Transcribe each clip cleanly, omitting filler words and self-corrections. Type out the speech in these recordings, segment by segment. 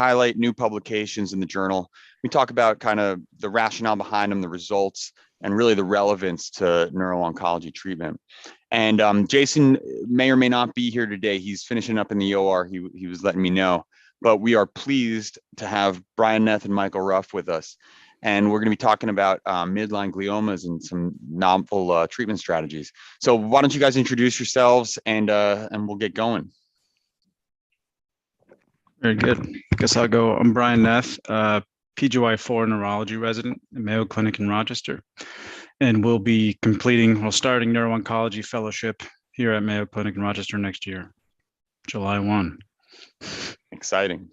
highlight new publications in the journal. We talk about kind of the rationale behind them, the results, and really the relevance to neuro-oncology treatment. And Jason may or may not be here today. He's finishing up in the OR. He was letting me know. But we are pleased to have Brian Neff and Michael Ruff with us. And we're going to be talking about midline gliomas and some novel treatment strategies. So why don't you guys introduce yourselves and we'll get going. Very good. I guess I'll go. I'm Brian Neff, PGY4 neurology resident at Mayo Clinic in Rochester. And we'll be starting neuro-oncology fellowship here at Mayo Clinic in Rochester next year, July 1. Exciting.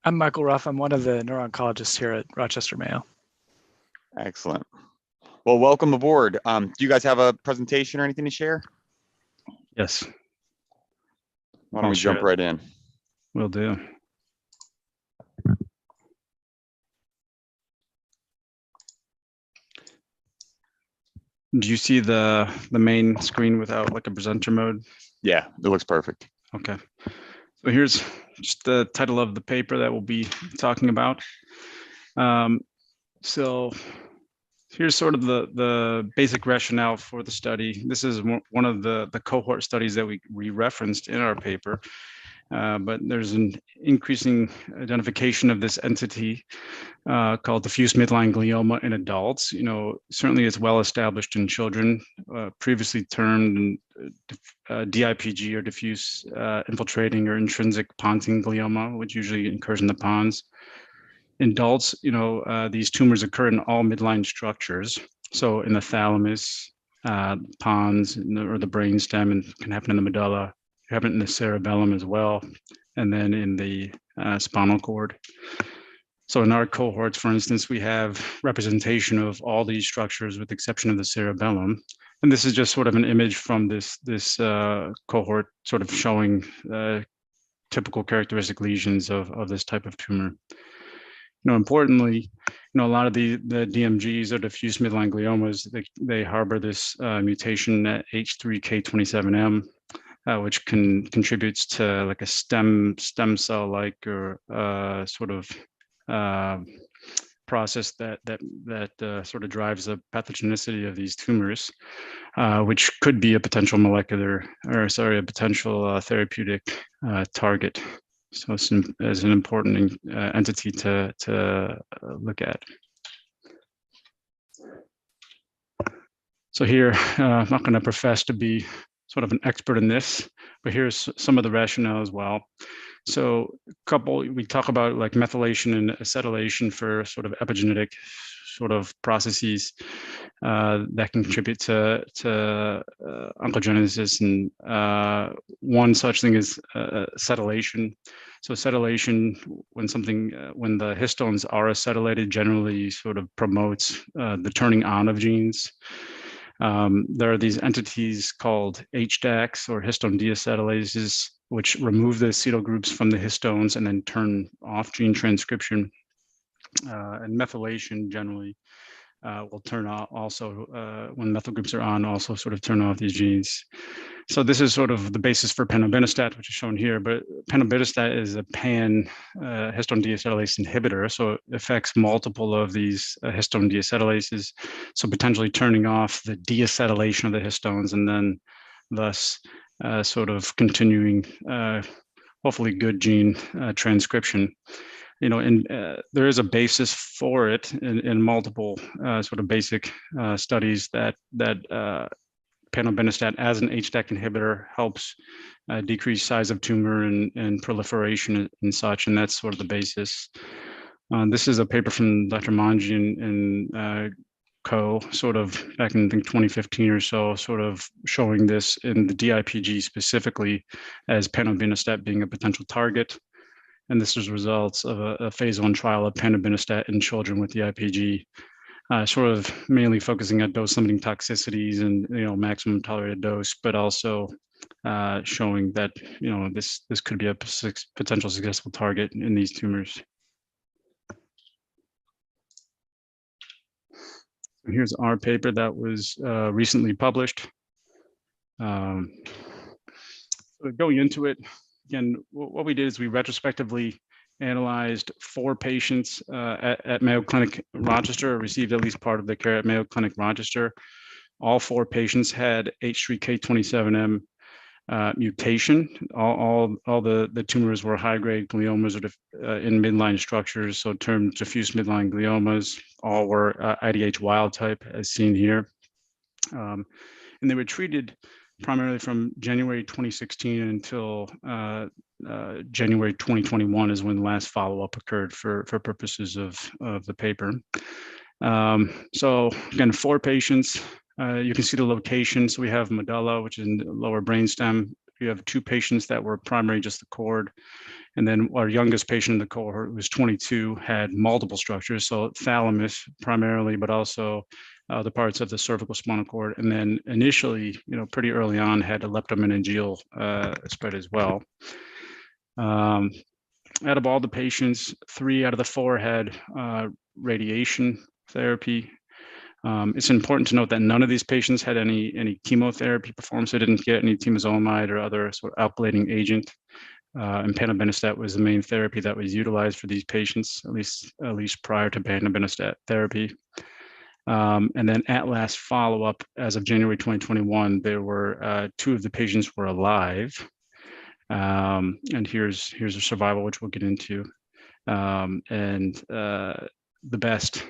I'm Michael Ruff. I'm one of the neuro-oncologists here at Rochester Mayo. Excellent. Well, welcome aboard. Do you guys have a presentation or anything to share? Yes. Why don't we jump right in? Will do. Do you see the main screen without like a presenter mode? Yeah, it looks perfect. Okay. So here's just the title of the paper that we'll be talking about. So here's sort of the basic rationale for the study. This is one of the cohort studies that we referenced in our paper. But there's an increasing identification of this entity called diffuse midline glioma in adults. Certainly it's well established in children, previously termed DIPG or diffuse infiltrating or intrinsic pontine glioma, which usually occurs in the pons. In adults, these tumors occur in all midline structures. So in the thalamus, pons, or the brainstem, and can happen in the medulla. Happen in the cerebellum as well, and then in the spinal cord. So in our cohorts, for instance, we have representation of all these structures with the exception of the cerebellum. And this is just sort of an image from this cohort sort of showing typical characteristic lesions of this type of tumor. Importantly, a lot of the DMGs or diffuse midline gliomas, they harbor this mutation at H3K27M, which contributes to like a stem cell like or sort of process that sort of drives the pathogenicity of these tumors, which could be a potential potential therapeutic target. So it's as an important entity to look at. So here, I'm not going to profess to be sort of an expert in this, but here's some of the rationale as well. So we talk about like methylation and acetylation for sort of epigenetic sort of processes that contribute to oncogenesis. And one such thing is acetylation. So acetylation, when the histones are acetylated, generally sort of promotes the turning on of genes. There are these entities called HDACs or histone deacetylases, which remove the acetyl groups from the histones and then turn off gene transcription. And methylation generally will turn off also when methyl groups are on, also sort of turn off these genes. So this is sort of the basis for panobinostat, which is shown here. But panobinostat is a pan histone deacetylase inhibitor, so it affects multiple of these histone deacetylases, so potentially turning off the deacetylation of the histones, and then thus sort of continuing hopefully good gene transcription. And there is a basis for it in multiple sort of basic studies that panobinostat as an HDAC inhibitor helps decrease size of tumor and proliferation and such, and that's sort of the basis. This is a paper from Dr. Manji and co, sort of back in I think 2015 or so, sort of showing this in the DIPG specifically as panobinostat being a potential target. And this is results of a phase 1 trial of panobinostat in children with DIPG, sort of mainly focusing on dose-limiting toxicities and maximum tolerated dose, but also showing that this could be a potential successful target in these tumors. Here's our paper that was recently published. Going into it, again, what we did is we retrospectively analyzed 4 patients at Mayo Clinic Rochester, received at least part of the care at Mayo Clinic Rochester. All 4 patients had H3K27M mutation. All the tumors were high-grade gliomas in midline structures, so termed diffuse midline gliomas. All were IDH wild type, as seen here. And they were treated primarily from January 2016 until January 2021 is when the last follow-up occurred for purposes of the paper. So again, 4 patients. You can see the location. So we have medulla, which is in the lower brainstem. We have 2 patients that were primary just the cord. And then our youngest patient in the cohort, who was 22, had multiple structures. So thalamus primarily, but also the parts of the cervical spinal cord. And then initially, pretty early on, had a leptomeningeal spread as well. Out of all the patients, 3 out of the 4 had radiation therapy. It's important to note that none of these patients had any chemotherapy performed, so they didn't get any temozolomide or other sort of alkylating agent. And panobenostat was the main therapy that was utilized for these patients, at least prior to panobenostat therapy. And then at last follow-up, as of January 2021, there were 2 of the patients were alive. And here's a survival, which we'll get into. And the best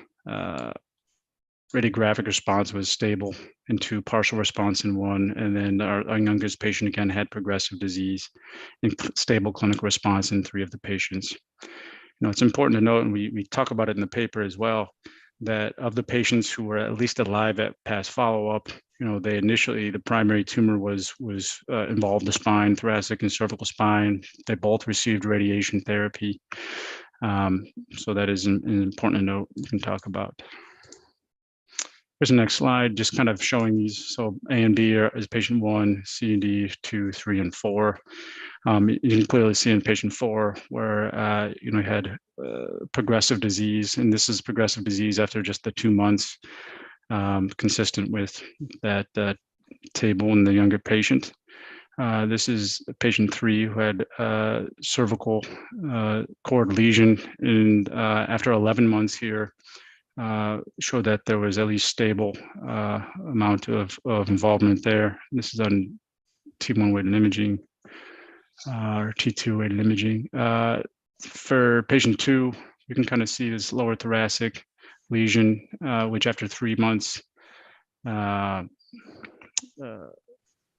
radiographic response was stable in 2, partial response in 1, and then our youngest patient again had progressive disease and stable clinical response in 3 of the patients. It's important to note, and we talk about it in the paper as well, that of the patients who were at least alive at past follow-up, they initially, the primary tumor was involved the spine, thoracic and cervical spine. They both received radiation therapy. So that is an important note we can talk about. Here's the next slide, just kind of showing these. So A and B is patient 1, C and D 2, 3, and 4. You can clearly see in patient 4 where you had progressive disease, and this is progressive disease after just the 2 months, consistent with that table in the younger patient. This is patient 3 who had cervical cord lesion, and after 11 months here, showed that there was at least stable amount of involvement there. This is on T1 weighted imaging or T2 weighted imaging. For patient 2, you can kind of see this lower thoracic lesion, which after 3 months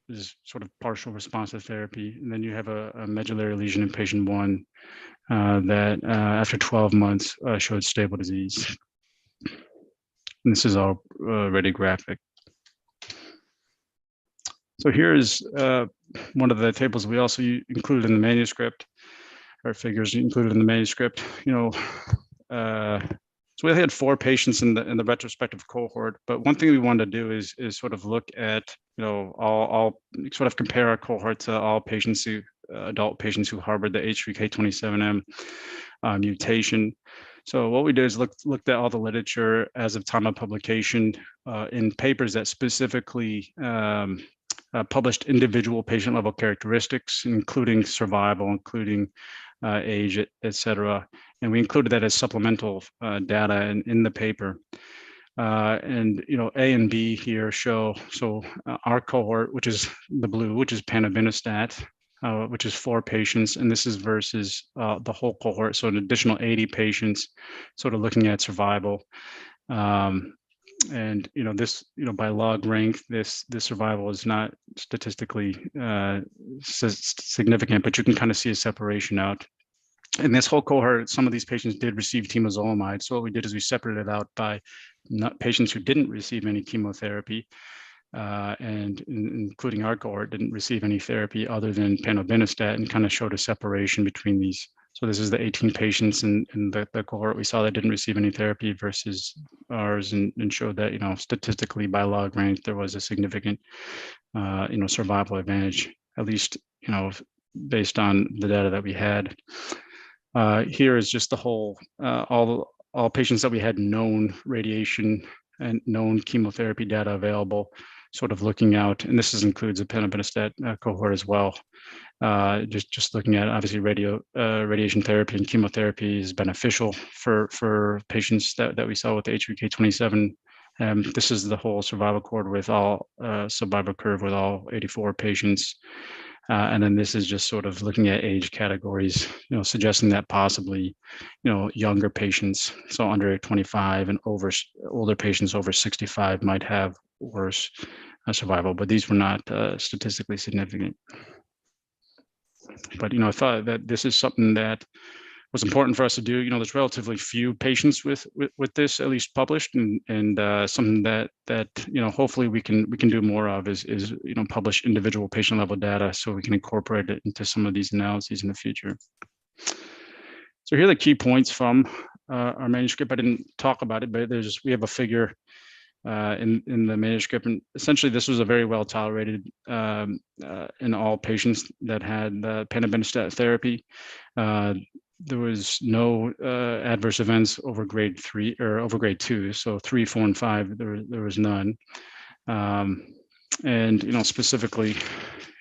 is sort of partial responsive therapy. And then you have a medullary lesion in patient 1 that after 12 months showed stable disease. And this is all radiographic. So here is one of the tables we also included in the manuscript, or figures included in the manuscript. So we had 4 patients in the retrospective cohort, but one thing we wanted to do is sort of look at, all sort of compare our cohort to all patients adult patients who harbored the H3K27M mutation. So what we did is looked at all the literature as of time of publication in papers that specifically published individual patient level characteristics, including survival, including age, et cetera. And we included that as supplemental data in the paper. And A and B here show, so our cohort, which is the blue, which is panobenostat, which is 4 patients, and this is versus the whole cohort, so an additional 80 patients, sort of looking at survival. And this, by log rank, this survival is not statistically significant, but you can kind of see a separation out. In this whole cohort, some of these patients did receive temozolomide. So what we did is we separated it out by patients who didn't receive any chemotherapy, and including our cohort didn't receive any therapy other than panobenostat, and kind of showed a separation between these. So this is the 18 patients in the cohort we saw that didn't receive any therapy versus ours, and showed that, statistically by log rank, there was a significant, survival advantage, at least, based on the data that we had. Here is just the whole, all patients that we had known radiation and known chemotherapy data available. sort of looking out, and this includes a penobinostat cohort as well. Just looking at obviously radiation therapy and chemotherapy is beneficial for patients that we saw with the HVK27. This is the whole survival curve with all 84 patients. And then this is just sort of looking at age categories, suggesting that possibly, younger patients, so under 25 and older patients over 65 might have worse survival, but these were not statistically significant. But, I thought that this is something that was important for us to do. There's relatively few patients with this, at least published, and something that hopefully we can do more of is publish individual patient level data so we can incorporate it into some of these analyses in the future. So here are the key points from our manuscript. I didn't talk about it, but we have a figure in the manuscript, and essentially this was a very well tolerated in all patients that had penobinostat therapy. There was no adverse events over grade 3 or over grade 2, so 3, 4, and 5. There was none. And specifically,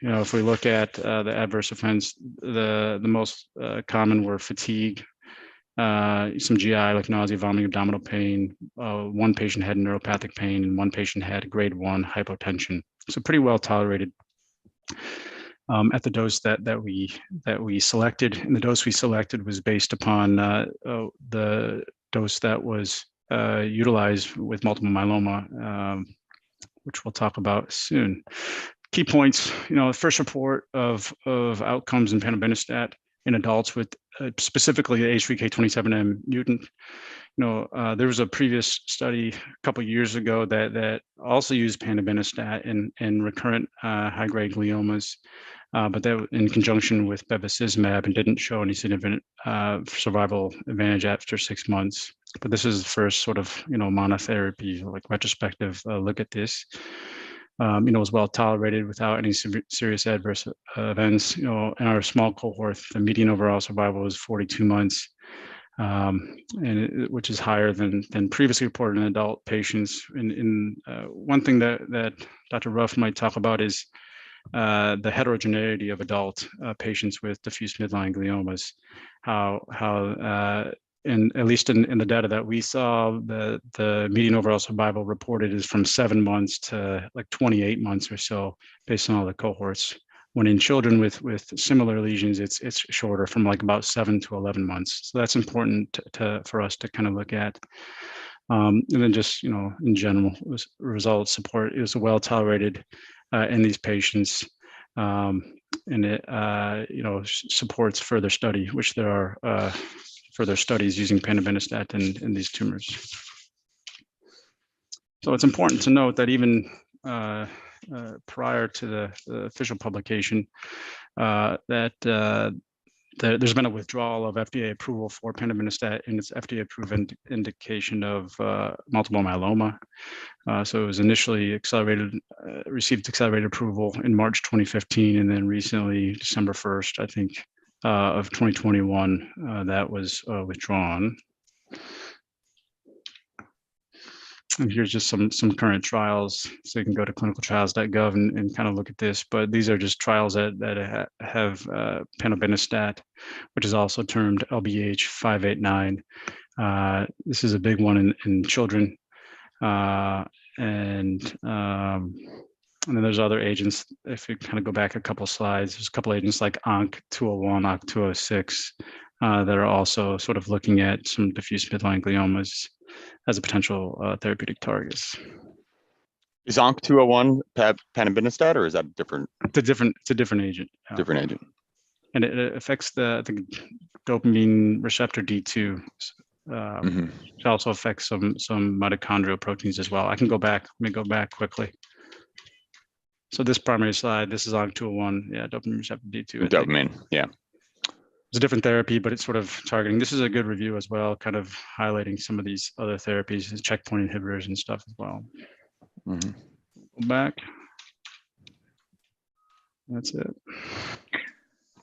if we look at the adverse events, the most common were fatigue, some GI like nausea, vomiting, abdominal pain. One patient had neuropathic pain, and one patient had grade 1 hypotension. So pretty well tolerated. At the dose that we selected, and the dose we selected was based upon the dose that was utilized with multiple myeloma, which we'll talk about soon. Key points: the first report of outcomes in penobinostat in adults with specifically the H3K27M mutant. There was a previous study a couple of years ago that also used penobinostat in recurrent high-grade gliomas, but that in conjunction with bevacizumab, and didn't show any significant survival advantage after 6 months. But this is the first sort of monotherapy, like retrospective look at this. It was well tolerated without any serious adverse events. In our small cohort, the median overall survival was 42 months, which is higher than previously reported in adult patients. One thing that Dr. Ruff might talk about is the heterogeneity of adult patients with diffuse midline gliomas. And at least in the data that we saw, the median overall survival reported is from 7 months to like 28 months or so, based on all the cohorts. When in children with similar lesions, it's shorter, from like about 7 to 11 months. So that's important for us to kind of look at. And then just in general, results support it was well tolerated in these patients, and it supports further study, which there are further studies using penobinostat in these tumors. So it's important to note that even prior to the official publication, that there's been a withdrawal of FDA approval for penobinostat in its FDA approved indication of multiple myeloma. So it was initially received accelerated approval in March 2015, and then recently, December 1st, I think, of 2021, that was withdrawn. And here's just some current trials, so you can go to clinicaltrials.gov and kind of look at this. But these are just trials that have penobinostat, which is also termed LBH 589. This is a big one in children, and then there's other agents. If you kind of go back a couple of slides, there's a couple of agents like ONC201, ONC206 that are also sort of looking at some diffuse midline gliomas as a potential therapeutic targets. Is ONC201 penobinostat, or is that different? It's a different agent. Different agent. And it affects the dopamine receptor D2. It also affects some mitochondrial proteins as well. Let me go back quickly. So this primary slide, this is ONC201, dopamine receptor D2. Dopamine, yeah. It's a different therapy, but it's sort of targeting. This is a good review as well, kind of highlighting some of these other therapies, checkpoint inhibitors and stuff as well. Go back. That's it.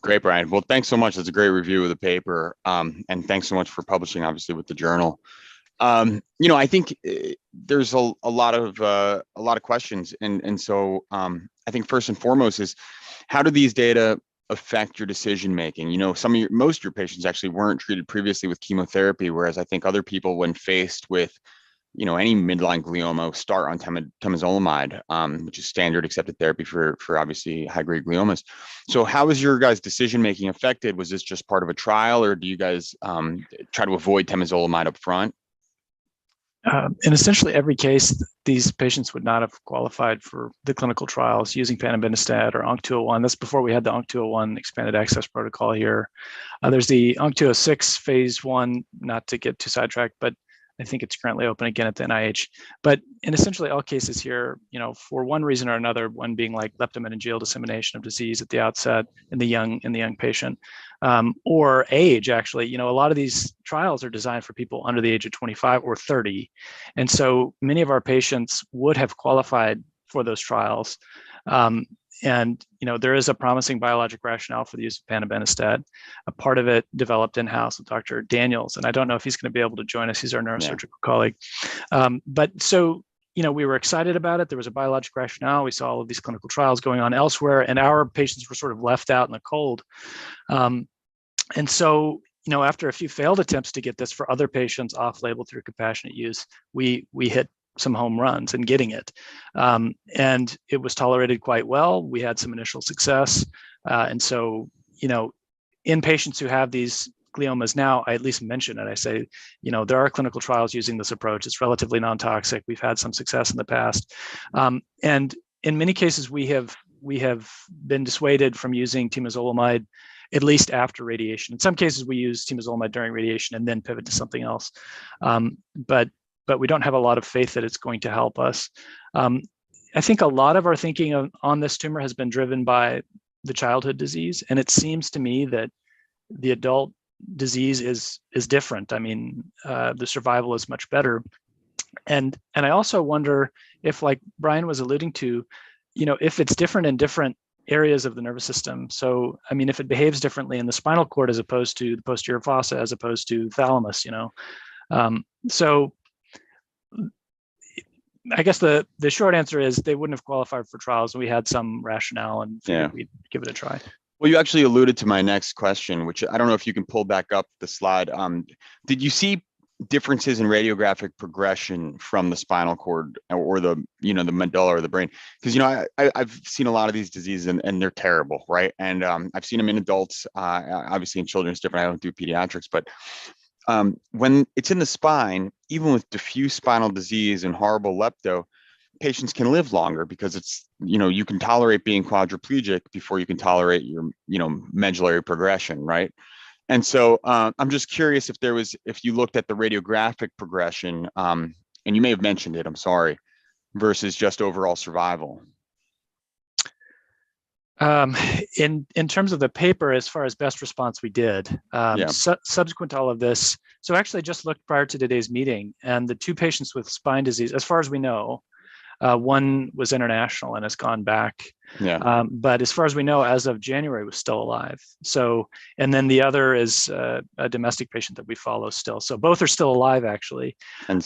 Great, Brian. Well, thanks so much. That's a great review of the paper. And thanks so much for publishing, obviously, with the journal. I think there's a lot of questions, and so I think first and foremost is how do these data affect your decision making? Most of your patients actually weren't treated previously with chemotherapy, whereas I think other people, when faced with any midline glioma, start on temozolomide, which is standard accepted therapy for obviously high-grade gliomas. So how was your guys' decision-making affected? Was this just part of a trial, or do you guys try to avoid temozolomide up front? In essentially every case, these patients would not have qualified for the clinical trials using panobinostat or ONC201. That's before we had the ONC201 expanded access protocol here. There's the ONC206 phase 1, not to get too sidetracked, but I think it's currently open again at the NIH. But in essentially all cases here, for one reason or another, one being like leptomeningeal dissemination of disease at the outset in the young patient, or age, actually, a lot of these trials are designed for people under the age of 25 or 30. And so many of our patients would have qualified for those trials. And there is a promising biologic rationale for the use of panobinostat. A part of it developed in-house with Dr. Daniels, and I don't know if he's going to be able to join us. He's our neurosurgical colleague. But so, we were excited about it. There was a biologic rationale. We saw all of these clinical trials going on elsewhere, and our patients were sort of left out in the cold. And so, after a few failed attempts to get this for other patients off-label through compassionate use, we hit some home runs in getting it. And it was tolerated quite well. We had some initial success. And so, in patients who have these gliomas now, I at least mention it. I say, there are clinical trials using this approach. It's relatively non-toxic. We've had some success in the past. And in many cases, we have been dissuaded from using temozolomide at least after radiation. In some cases, we use temozolomide during radiation and then pivot to something else. But we don't have a lot of faith that it's going to help us. I think a lot of our thinking on this tumor has been driven by the childhood disease, and it seems to me that the adult disease is different. I mean, the survival is much better, and I also wonder if, like Brian was alluding to, if it's different in different areas of the nervous system. So, I mean, if it behaves differently in the spinal cord as opposed to the posterior fossa, as opposed to thalamus, so. I guess the short answer is they wouldn't have qualified for trials. We had some rationale and figured we'd give it a try. Well, you actually alluded to my next question, which I don't know if you can pull back up the slide. Did you see differences in radiographic progression from the spinal cord or the the medulla or the brain? Because I've seen a lot of these diseases and they're terrible, right? And I've seen them in adults. Obviously, in children it's different. I don't do pediatrics, but when it's in the spine, even with diffuse spinal disease and horrible lepto, patients can live longer because it's, you can tolerate being quadriplegic before you can tolerate your, medullary progression, right? And so I'm just curious if you looked at the radiographic progression, and you may have mentioned it, I'm sorry, versus just overall survival. In terms of the paper, as far as best response, we did. Subsequent to all of this, so actually just looked prior to today's meeting, and the two patients with spine disease, as far as we know, one was international and has gone back. But as far as we know, as of January, was still alive. So, and then the other is a domestic patient that we follow still. So both are still alive, actually. And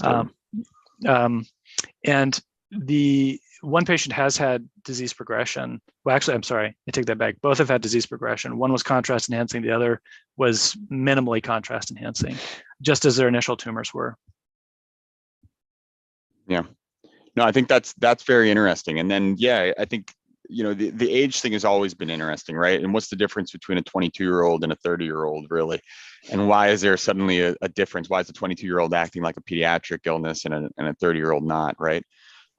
the one patient has had disease progression. Well, actually, I'm sorry, I take that back. Both have had disease progression. One was contrast enhancing, the other was minimally contrast enhancing, just as their initial tumors were. Yeah. No, I think that's very interesting. And then, I think, the age thing has always been interesting, right? And what's the difference between a 22-year-old and a 30-year-old, really? And why is there suddenly a difference? Why is a 22-year-old acting like a pediatric illness and a 30-year-old not, right?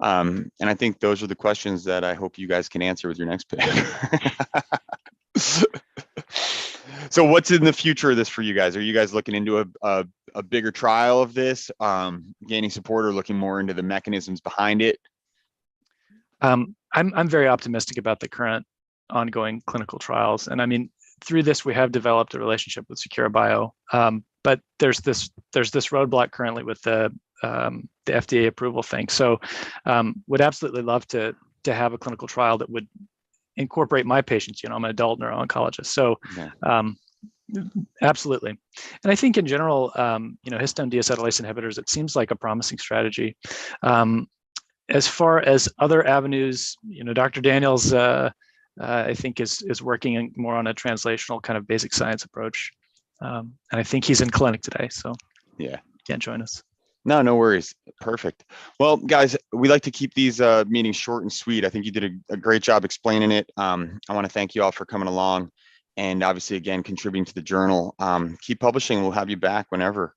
And I think those are the questions that I hope you guys can answer with your next paper. So what's in the future of this for you guys? Are you guys looking into a bigger trial of this, gaining support, or looking more into the mechanisms behind it? I'm very optimistic about the current ongoing clinical trials. And I mean, through this, we have developed a relationship with Secura Bio. But there's this roadblock currently with the FDA approval thing. So would absolutely love to have a clinical trial that would incorporate my patients. I'm an adult neuro-oncologist. So Absolutely. And I think in general, histone deacetylase inhibitors, it seems like a promising strategy. As far as other avenues, Dr. Daniels, I think is working more on a translational kind of basic science approach. And I think he's in clinic today, so yeah, can't join us. No worries. Perfect. Well, guys, we like to keep these meetings short and sweet. I think you did a great job explaining it. I want to thank you all for coming along, and obviously, again, contributing to the journal. Keep publishing. We'll have you back whenever.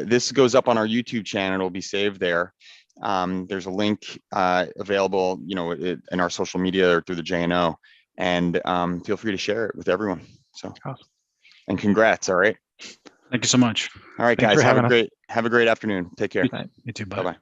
This goes up on our YouTube channel. It'll be saved there. There's a link available, in our social media or through the JNO, and feel free to share it with everyone. So, and congrats. All right. Thank you so much. All right, guys. Have a great afternoon. Take care. Bye. You too. Bye. Bye-bye.